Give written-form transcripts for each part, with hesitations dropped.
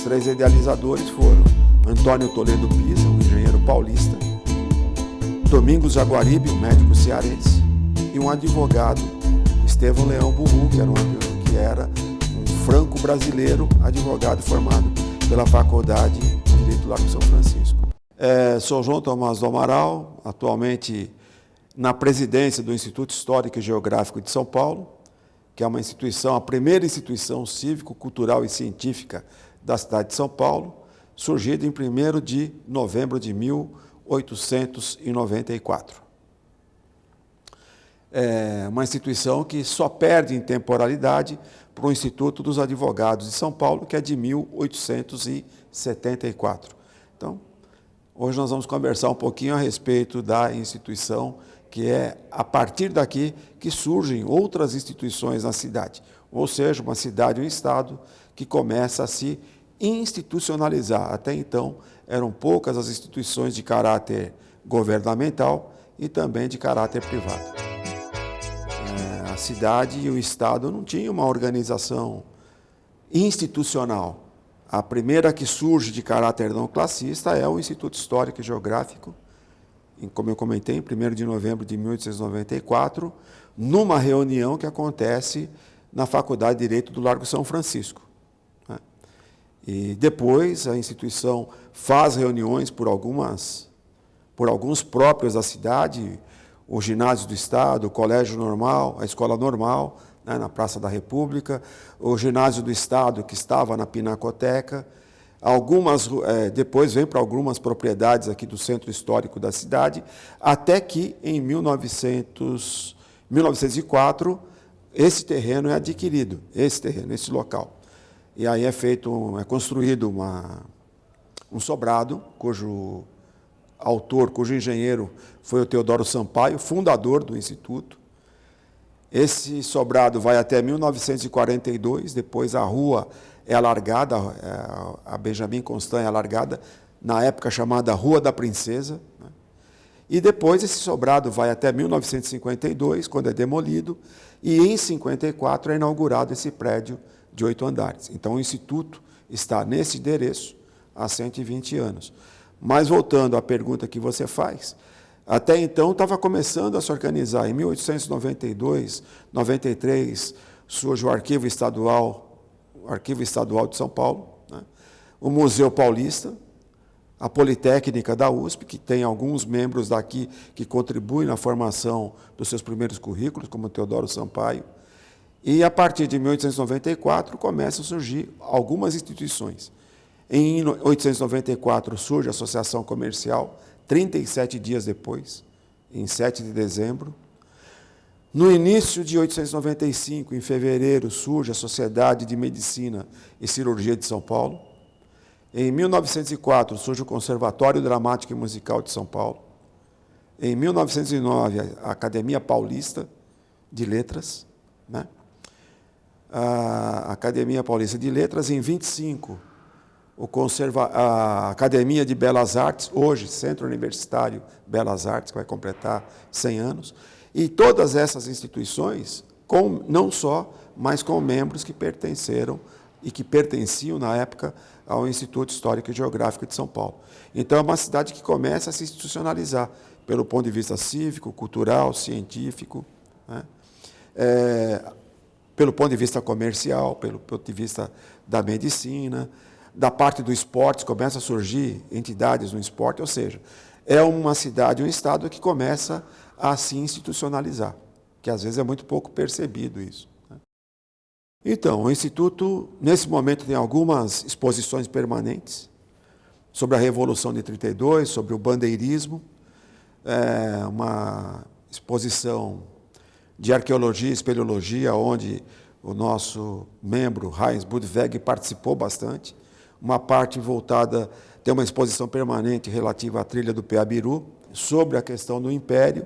três idealizadores foram Antônio Toledo Pisa, um engenheiro paulista, Domingos Jaguaribe, um médico cearense, e um advogado, Estevão Leão Burru, que era um franco-brasileiro, advogado formado pela Faculdade de Direito do Largo São Francisco. Sou João Tomás do Amaral, atualmente na presidência do Instituto Histórico e Geográfico de São Paulo, que é uma instituição, a primeira instituição cívico, cultural e científica da cidade de São Paulo, surgida em 1º de novembro de 1894. É uma instituição que só perde em temporalidade para o Instituto dos Advogados de São Paulo, que é de 1874. Então, hoje nós vamos conversar um pouquinho a respeito da instituição, que é a partir daqui que surgem outras instituições na cidade, ou seja, uma cidade, um estado que começa a se institucionalizar. Até então, eram poucas as instituições de caráter governamental e também de caráter privado. A cidade e o estado não tinham uma organização institucional. A primeira que surge de caráter não classista é o Instituto Histórico e Geográfico, como eu comentei, em 1º de novembro de 1894, numa reunião que acontece na Faculdade de Direito do Largo São Francisco. E depois a instituição faz reuniões por alguns próprios da cidade, o Ginásio do Estado, o Colégio Normal, a Escola Normal, na Praça da República, o Ginásio do Estado, que estava na Pinacoteca. Depois vem para algumas propriedades aqui do centro histórico da cidade, até que em 1904, esse terreno é adquirido, esse local. E aí é construído um sobrado, cujo engenheiro foi o Teodoro Sampaio, fundador do Instituto. Esse sobrado vai até 1942, depois a rua é alargada, a Benjamin Constant é alargada, na época chamada Rua da Princesa. E depois esse sobrado vai até 1952, quando é demolido, e em 54 é inaugurado esse prédio de 8 andares. Então o Instituto está nesse endereço há 120 anos. Mas voltando à pergunta que você faz, até então estava começando a se organizar. Em 1892, 93, surge o Arquivo Estadual de São Paulo, o Museu Paulista, a Politécnica da USP, que tem alguns membros daqui que contribuem na formação dos seus primeiros currículos, como o Teodoro Sampaio. E, a partir de 1894, começam a surgir algumas instituições. Em 1894, surge a Associação Comercial, 37 dias depois, em 7 de dezembro. No início de 1895, em fevereiro, surge a Sociedade de Medicina e Cirurgia de São Paulo. Em 1904, surge o Conservatório Dramático e Musical de São Paulo. Em 1909, a Academia Paulista de Letras, A Academia Paulista de Letras. Em 25, a Academia de Belas Artes, hoje Centro Universitário Belas Artes, que vai completar 100 anos. E todas essas instituições, não só, mas com membros que pertenceram e que pertenciam, na época, ao Instituto Histórico e Geográfico de São Paulo. Então, é uma cidade que começa a se institucionalizar, pelo ponto de vista cívico, cultural, científico, pelo ponto de vista comercial, pelo ponto de vista da medicina, da parte do esporte, começa a surgir entidades no esporte, ou seja, é uma cidade, um estado que começa a se institucionalizar, que às vezes é muito pouco percebido isso. Então, o Instituto, nesse momento, tem algumas exposições permanentes sobre a Revolução de 32, sobre o bandeirismo, uma exposição de arqueologia e espeleologia, onde o nosso membro, Heinz Budweg, participou bastante. Uma parte voltada, tem uma exposição permanente relativa à trilha do Peabiru, sobre a questão do Império.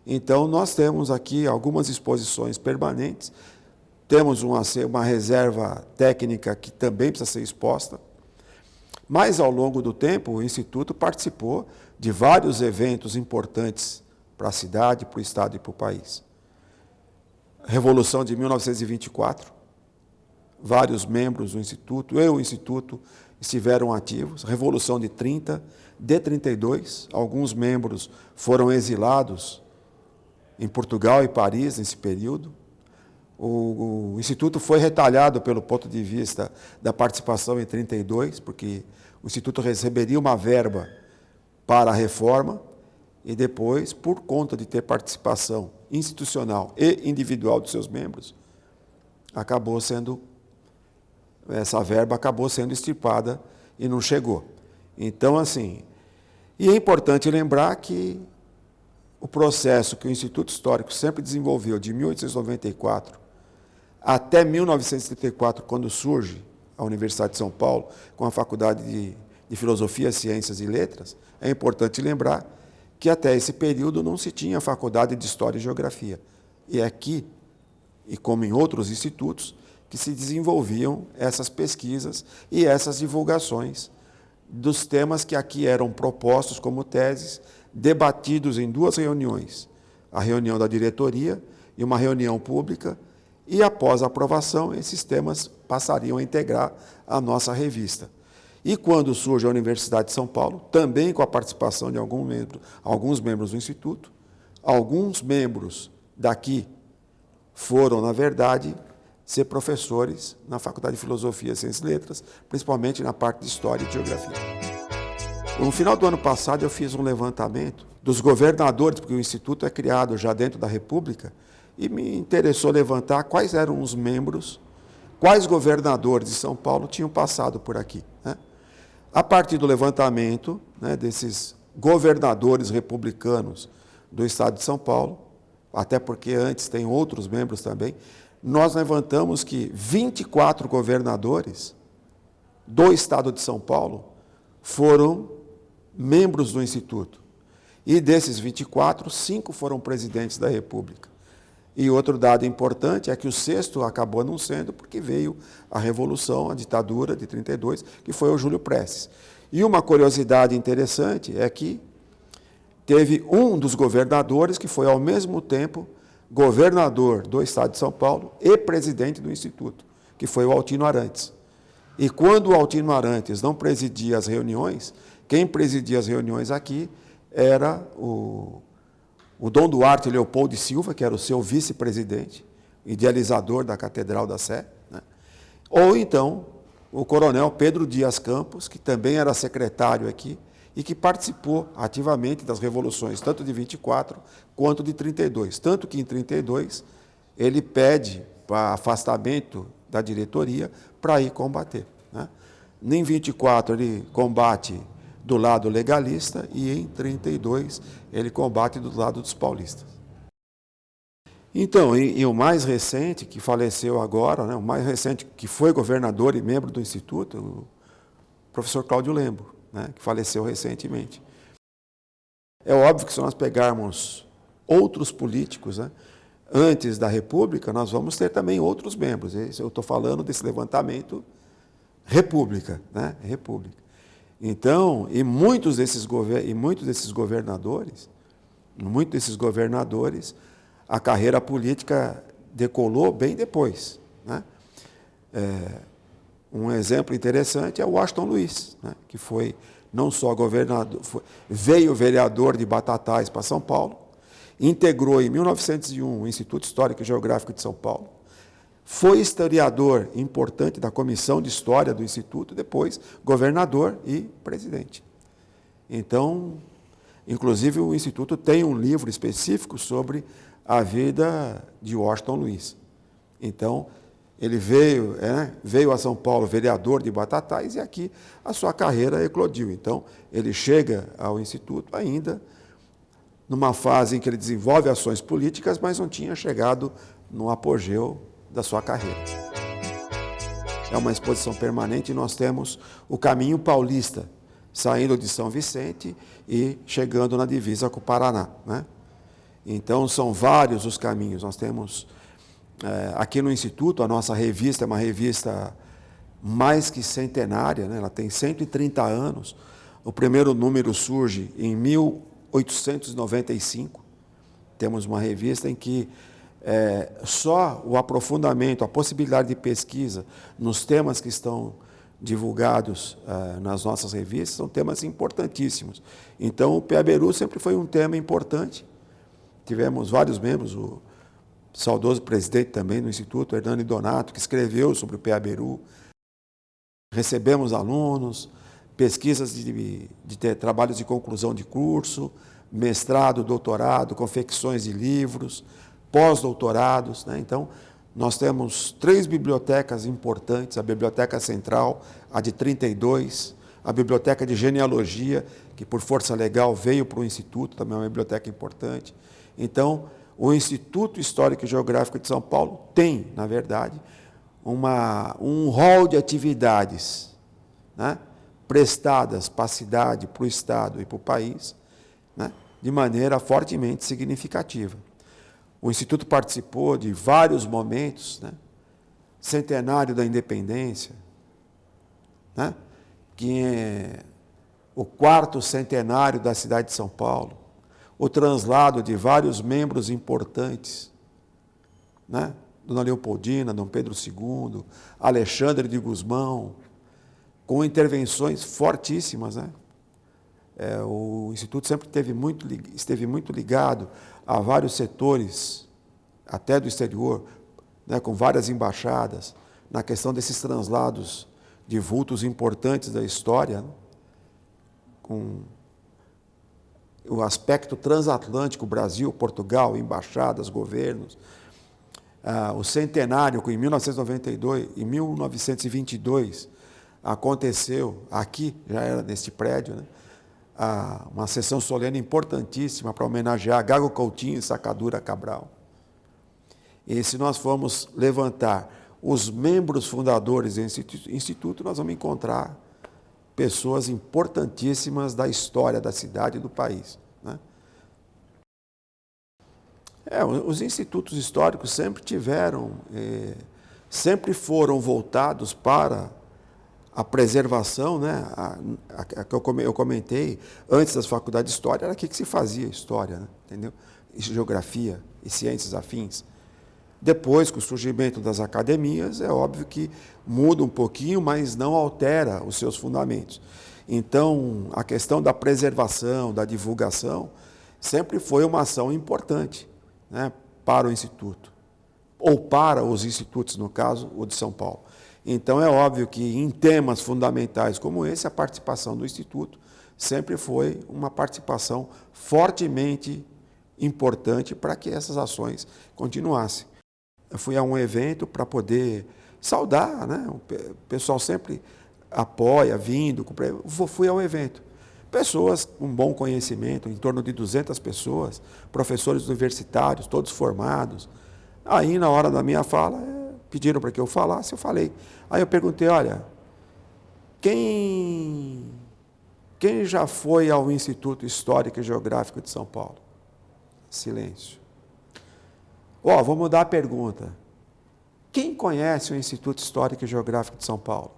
Então, nós temos aqui algumas exposições permanentes, temos uma reserva técnica que também precisa ser exposta, mas, ao longo do tempo, o Instituto participou de vários eventos importantes para a cidade, para o Estado e para o país. Revolução de 1924, vários membros do Instituto e o Instituto estiveram ativos. Revolução de 30, de 32, alguns membros foram exilados em Portugal e Paris nesse período. O Instituto foi retalhado pelo ponto de vista da participação em 32, porque o Instituto receberia uma verba para a reforma e depois, por conta de ter participação institucional e individual dos seus membros, essa verba acabou sendo extirpada e não chegou. Então, assim, e é importante lembrar que o processo que o Instituto Histórico sempre desenvolveu de 1894 até 1934, quando surge a Universidade de São Paulo, com a Faculdade de Filosofia, Ciências e Letras, é importante lembrar que até esse período não se tinha Faculdade de História e Geografia. E é aqui, e como em outros institutos, que se desenvolviam essas pesquisas e essas divulgações dos temas que aqui eram propostos como teses, debatidos em duas reuniões, a reunião da diretoria e uma reunião pública, e após a aprovação, esses temas passariam a integrar a nossa revista. E quando surge a Universidade de São Paulo, também com a participação de alguns membros do Instituto, alguns membros daqui foram, na verdade, ser professores na Faculdade de Filosofia, Ciências e Letras, principalmente na parte de História e Geografia. No final do ano passado, eu fiz um levantamento dos governadores, porque o Instituto é criado já dentro da República, e me interessou levantar quais eram os membros, quais governadores de São Paulo tinham passado por aqui, né? A partir do levantamento, né, desses governadores republicanos do Estado de São Paulo, até porque antes tem outros membros também, nós levantamos que 24 governadores do Estado de São Paulo foram membros do Instituto. E desses 24, 5 foram presidentes da República. E outro dado importante é que o sexto acabou não sendo porque veio a Revolução, a ditadura de 32, que foi o Júlio Prestes. E uma curiosidade interessante é que teve um dos governadores que foi ao mesmo tempo governador do Estado de São Paulo e presidente do Instituto, que foi o Altino Arantes. E quando o Altino Arantes não presidia as reuniões, quem presidia as reuniões aqui era o Dom Duarte Leopoldo de Silva, que era o seu vice-presidente, idealizador da Catedral da Sé, né? Ou então o coronel Pedro Dias Campos, que também era secretário aqui e que participou ativamente das revoluções, tanto de 24 quanto de 32. Tanto que em 32 ele pede para afastamento da diretoria para ir combater, né? Em 24 ele combate do lado legalista e em 32 ele combate do lado dos paulistas. Então, e o mais recente, que faleceu agora, né, o mais recente que foi governador e membro do Instituto, o professor Cláudio Lembo, né, que faleceu recentemente. É óbvio que se nós pegarmos outros políticos, né, antes da República, nós vamos ter também outros membros. Eu estou falando desse levantamento República, né, República. Então, muitos desses governadores, a carreira política decolou bem depois, né? Um exemplo interessante é o Washington Luiz, né, que foi não só governador, veio vereador de Batatais para São Paulo, integrou em 1901 o Instituto Histórico e Geográfico de São Paulo, foi historiador importante da Comissão de História do Instituto, depois governador e presidente. Então, inclusive o Instituto tem um livro específico sobre a vida de Washington Luiz. Então, ele veio a São Paulo vereador de Batatais e aqui a sua carreira eclodiu. Então, ele chega ao Instituto ainda numa fase em que ele desenvolve ações políticas, mas não tinha chegado no apogeu da sua carreira. É uma exposição permanente e nós temos o Caminho Paulista, saindo de São Vicente e chegando na divisa com o Paraná, né? Então, são vários os caminhos. Nós temos, aqui no Instituto, a nossa revista é uma revista mais que centenária, né? Ela tem 130 anos. O primeiro número surge em 1895. Temos uma revista em que só o aprofundamento, a possibilidade de pesquisa nos temas que estão divulgados nas nossas revistas são temas importantíssimos. Então, o Peaberu sempre foi um tema importante. Tivemos vários membros, o saudoso presidente também do Instituto, Hernani Donato, que escreveu sobre o Peaberu. Recebemos alunos, pesquisas de trabalhos de conclusão de curso, mestrado, doutorado, confecções de livros, pós-doutorados, né? Então, nós temos 3 bibliotecas importantes, a Biblioteca Central, a de 32, a Biblioteca de Genealogia, que por força legal veio para o Instituto, também é uma biblioteca importante. Então, o Instituto Histórico e Geográfico de São Paulo tem, na verdade, um rol de atividades, né, prestadas para a cidade, para o Estado e para o país, né, de maneira fortemente significativa. O Instituto participou de vários momentos, né, centenário da independência, né, que é o 4º centenário da cidade de São Paulo, o translado de vários membros importantes, né, Dona Leopoldina, Dom Pedro II, Alexandre de Gusmão, com intervenções fortíssimas, né? O Instituto sempre esteve muito ligado a vários setores, até do exterior, né, com várias embaixadas, na questão desses translados de vultos importantes da história, né, com o aspecto transatlântico, Brasil, Portugal, embaixadas, governos. O centenário, que em 1992, em 1922, aconteceu, aqui, já era neste prédio, né, uma sessão solene importantíssima para homenagear Gago Coutinho e Sacadura Cabral. E se nós formos levantar os membros fundadores do Instituto, nós vamos encontrar pessoas importantíssimas da história da cidade e do país, né? Os institutos históricos sempre foram voltados para a preservação, né? Que eu comentei antes das faculdades de história, era aqui que se fazia história, né? Entendeu? Geografia e ciências afins. Depois, com o surgimento das academias, é óbvio que muda um pouquinho, mas não altera os seus fundamentos. Então, a questão da preservação, da divulgação, sempre foi uma ação importante, né, para o Instituto, ou para os institutos, no caso, o de São Paulo. Então, é óbvio que em temas fundamentais como esse, a participação do Instituto sempre foi uma participação fortemente importante para que essas ações continuassem. Eu fui a um evento para poder saudar, né? O pessoal sempre apoia, vindo. Fui ao evento. Pessoas com bom conhecimento, em torno de 200 pessoas, professores universitários, todos formados. Aí, na hora da minha fala, pediram para que eu falasse, eu falei. Aí eu perguntei, olha, quem já foi ao Instituto Histórico e Geográfico de São Paulo? Silêncio. Vou mudar a pergunta. Quem conhece o Instituto Histórico e Geográfico de São Paulo?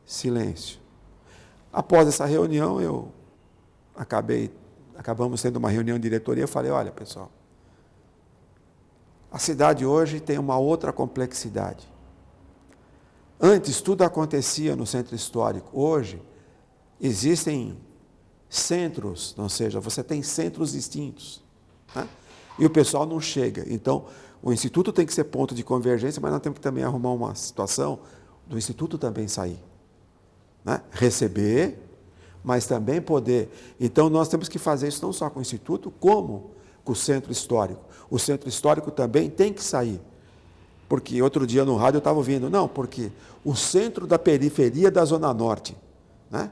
Silêncio. Após essa reunião, acabamos tendo uma reunião de diretoria, eu falei, olha, pessoal, a cidade hoje tem uma outra complexidade. Antes, tudo acontecia no centro histórico. Hoje, existem centros, ou seja, você tem centros distintos, né? E o pessoal não chega. Então, o Instituto tem que ser ponto de convergência, mas nós temos que também arrumar uma situação do Instituto também sair, né? Receber, mas também poder. Então, nós temos que fazer isso não só com o Instituto, como com o Centro Histórico. O Centro Histórico também tem que sair. Porque outro dia no rádio eu estava ouvindo, porque o centro da periferia da Zona Norte, né?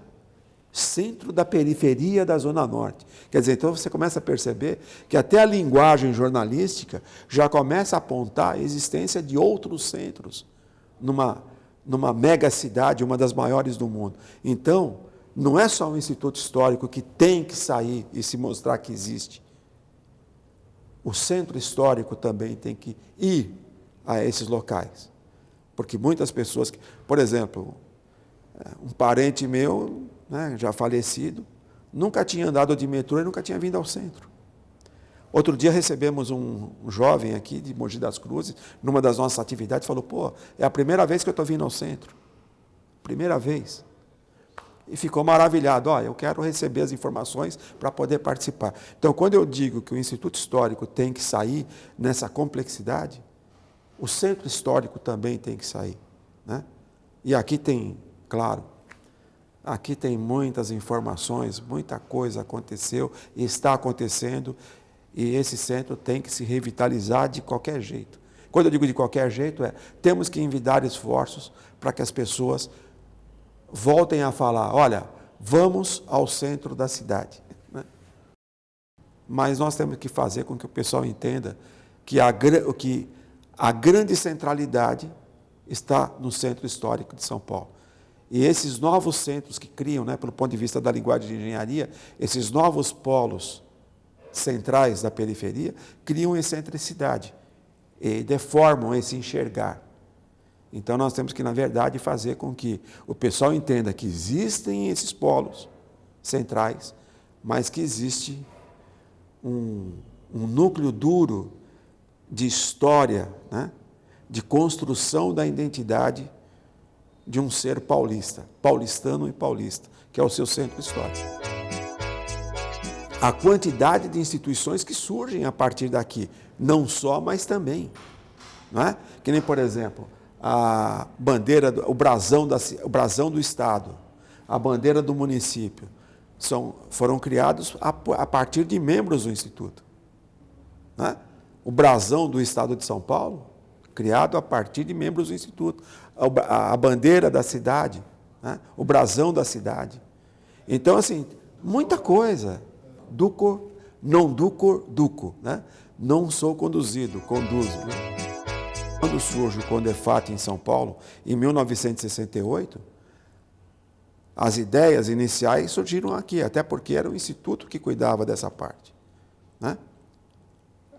Centro da periferia da Zona Norte. Quer dizer, então você começa a perceber que até a linguagem jornalística já começa a apontar a existência de outros centros numa mega cidade, uma das maiores do mundo. Então, não é só o Instituto Histórico que tem que sair e se mostrar que existe. O Centro Histórico também tem que ir a esses locais. Porque muitas pessoas, por exemplo, um parente meu, né, já falecido, nunca tinha andado de metrô e nunca tinha vindo ao centro. Outro dia recebemos um jovem aqui de Mogi das Cruzes, numa das nossas atividades, falou, pô, é a primeira vez que eu estou vindo ao centro. Primeira vez. E ficou maravilhado, eu quero receber as informações para poder participar. Então, quando eu digo que o Instituto Histórico tem que sair nessa complexidade, o Centro Histórico também tem que sair, né? E aqui tem, claro, aqui tem muitas informações, muita coisa aconteceu e está acontecendo, e esse centro tem que se revitalizar de qualquer jeito. Quando eu digo de qualquer jeito, temos que envidar esforços para que as pessoas voltem a falar, olha, vamos ao centro da cidade. Né? Mas nós temos que fazer com que o pessoal entenda que a grande centralidade está no Centro Histórico de São Paulo. E esses novos centros que criam, pelo ponto de vista da linguagem de engenharia, esses novos polos centrais da periferia, criam excentricidade e deformam esse enxergar. Então, nós temos que, na verdade, fazer com que o pessoal entenda que existem esses polos centrais, mas que existe um núcleo duro de história, de construção da identidade de um ser paulista, paulistano e paulista, que é o seu centro histórico. A quantidade de instituições que surgem a partir daqui, não só, mas também. Não é? Que nem, por exemplo, a bandeira, o brasão do Estado, a bandeira do município, foram criados a partir de membros do Instituto. Não é? O brasão do Estado de São Paulo, criado a partir de membros do Instituto. A bandeira da cidade, o brasão da cidade. Então, assim, muita coisa. Duco, non ducor, duco. Não sou conduzido, conduzo. Quando surge o Condefat em São Paulo, em 1968, as ideias iniciais surgiram aqui, até porque era o Instituto que cuidava dessa parte.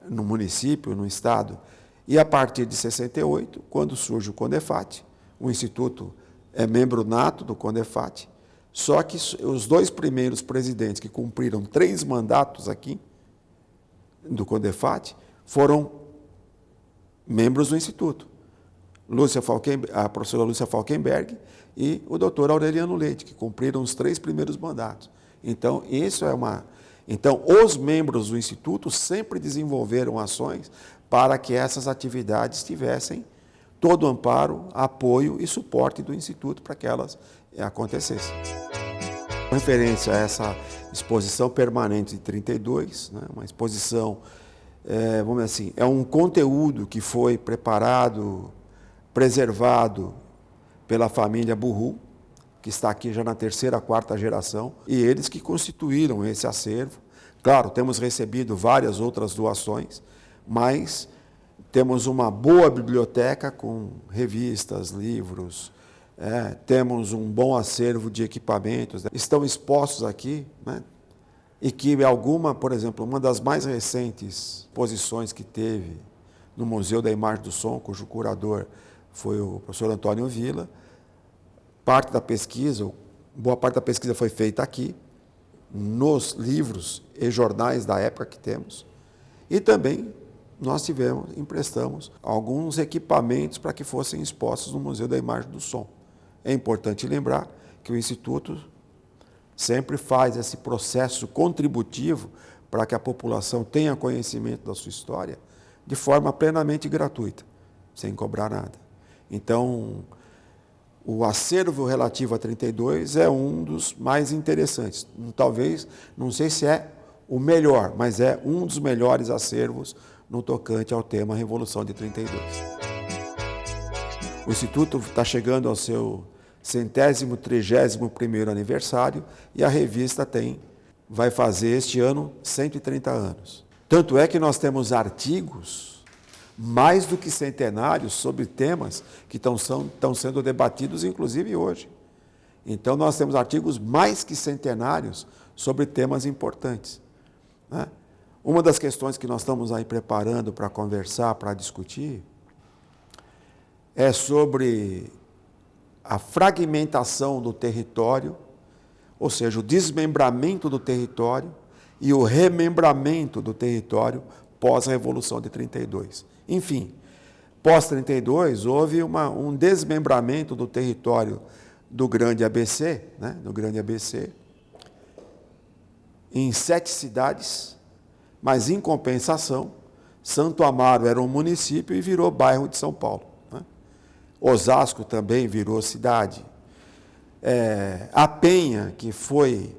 No município, no Estado. E a partir de 68, quando surge o Condefat, o Instituto é membro nato do Condefat, só que os dois primeiros presidentes que cumpriram 3 mandatos aqui do Condefat foram membros do Instituto. A professora Lúcia Falkenberg e o doutor Aureliano Leite, que cumpriram os 3 primeiros mandatos. Então, Então, os membros do Instituto sempre desenvolveram ações para que essas atividades tivessem todo o amparo, apoio e suporte do Instituto para que elas acontecessem. Com referência a essa exposição permanente de 32, uma exposição, vamos dizer assim, é um conteúdo que foi preparado, preservado pela família Burru, que está aqui já na 3ª, 4ª geração, e eles que constituíram esse acervo. Claro, temos recebido várias outras doações, mas temos uma boa biblioteca com revistas, livros, temos um bom acervo de equipamentos, estão expostos aqui, e que por exemplo, uma das mais recentes exposições que teve no Museu da Imagem do Som, cujo curador foi o professor Antônio Villa, boa parte da pesquisa foi feita aqui, nos livros e jornais da época que temos, e também nós emprestamos alguns equipamentos para que fossem expostos no Museu da Imagem do Som. É importante lembrar que o Instituto sempre faz esse processo contributivo para que a população tenha conhecimento da sua história de forma plenamente gratuita, sem cobrar nada. Então, o acervo relativo a 32 é um dos mais interessantes. Talvez, não sei se é o melhor, mas é um dos melhores acervos no tocante ao tema Revolução de 32. O Instituto está chegando ao seu 131º aniversário e a revista vai fazer este ano 130 anos. Tanto é que nós temos artigos mais do que centenários sobre temas que estão sendo debatidos, inclusive hoje. Então, nós temos artigos mais que centenários sobre temas importantes. Uma das questões que nós estamos aí preparando para conversar, para discutir, é sobre a fragmentação do território, ou seja, o desmembramento do território e o remembramento do território pós-Revolução de 32. Enfim, pós-32 houve um desmembramento do território do Grande ABC, né, do Grande ABC, em 7 cidades, mas em compensação, Santo Amaro era um município e virou bairro de São Paulo. Né? Osasco também virou cidade. A Penha, que foi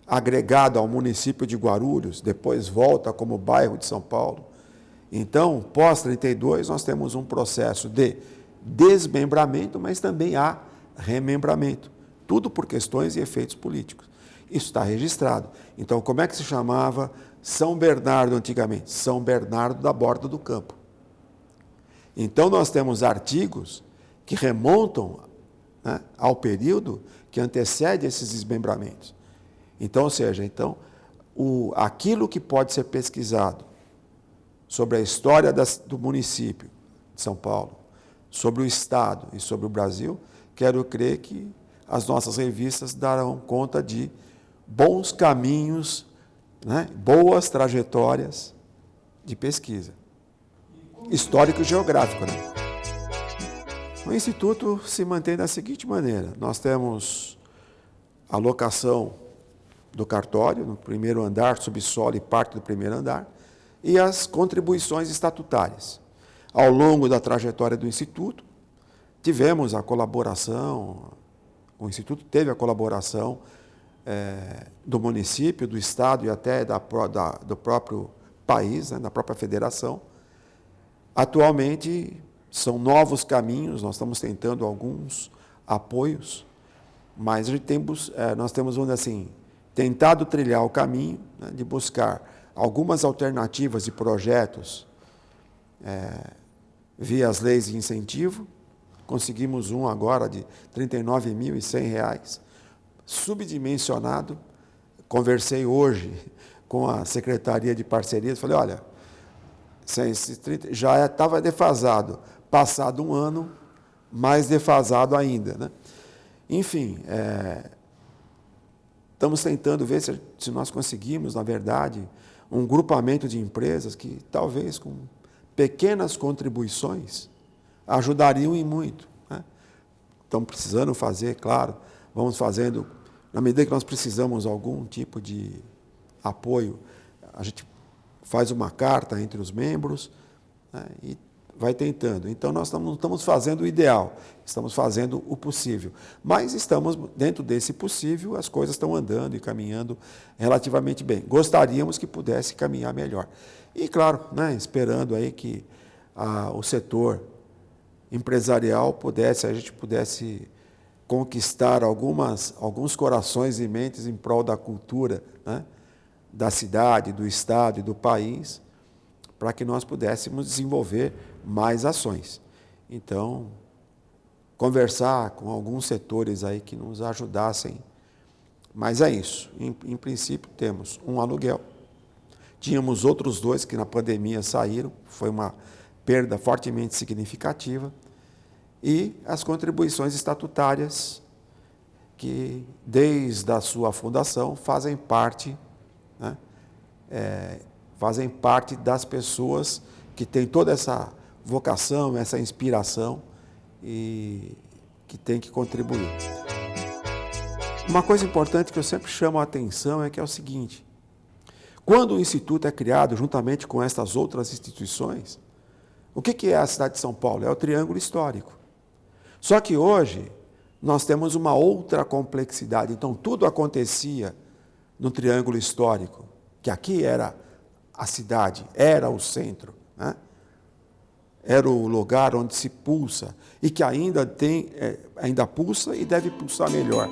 agregado ao município de Guarulhos, depois volta como bairro de São Paulo. Então, pós-32, nós temos um processo de desmembramento, mas também há remembramento. Tudo por questões e efeitos políticos. Isso está registrado. Então, como é que se chamava São Bernardo antigamente? São Bernardo da Borda do Campo. Então, nós temos artigos que remontam, né, ao período que antecede esses desmembramentos. Então, ou seja, aquilo que pode ser pesquisado sobre a história do município de São Paulo, sobre o Estado e sobre o Brasil, quero crer que as nossas revistas darão conta de bons caminhos, né, boas trajetórias de pesquisa. Histórico e geográfico, né? O Instituto se mantém da seguinte maneira: nós temos a locação do cartório, no primeiro andar, subsolo e parte do primeiro andar, e as contribuições estatutárias. Ao longo da trajetória do Instituto, tivemos a colaboração, o Instituto teve a colaboração do município, do Estado e até do próprio país, né, da própria federação. Atualmente, são novos caminhos, nós estamos tentando alguns apoios, mas nós temos, vamos dizer assim, tentado trilhar o caminho, né, de buscar algumas alternativas de projetos via as leis de incentivo. Conseguimos um agora de R$ 39.100, subdimensionado. Conversei hoje com a Secretaria de Parcerias, falei, olha, já estava defasado, passado um ano, mais defasado ainda, né? Enfim, estamos tentando ver se nós conseguimos, na verdade, um grupamento de empresas que, talvez, com pequenas contribuições, ajudariam em muito. Né? Estamos precisando fazer, claro, vamos fazendo, na medida que nós precisamos de algum tipo de apoio, a gente faz uma carta entre os membros, né, e vai tentando. Então, nós não estamos fazendo o ideal, estamos fazendo o possível. Mas estamos, dentro desse possível, as coisas estão andando e caminhando relativamente bem. Gostaríamos que pudesse caminhar melhor. E, claro, né, esperando aí que o setor empresarial a gente pudesse conquistar alguns corações e mentes em prol da cultura, né, da cidade, do estado e do país, para que nós pudéssemos desenvolver mais ações. Então, conversar com alguns setores aí que nos ajudassem. Mas é isso. Em princípio, temos um aluguel. Tínhamos outros 2 que na pandemia saíram, foi uma perda fortemente significativa. E as contribuições estatutárias, que desde a sua fundação fazem parte, né, fazem parte das pessoas que têm toda essa vocação, essa inspiração e que tem que contribuir. Uma coisa importante que eu sempre chamo a atenção é que é o seguinte: quando o Instituto é criado juntamente com estas outras instituições, o que é a cidade de São Paulo? É o triângulo histórico. Só que hoje nós temos uma outra complexidade. Então, tudo acontecia no triângulo histórico, que aqui era a cidade, era o centro, né? Era o lugar onde se pulsa e que ainda pulsa e deve pulsar melhor.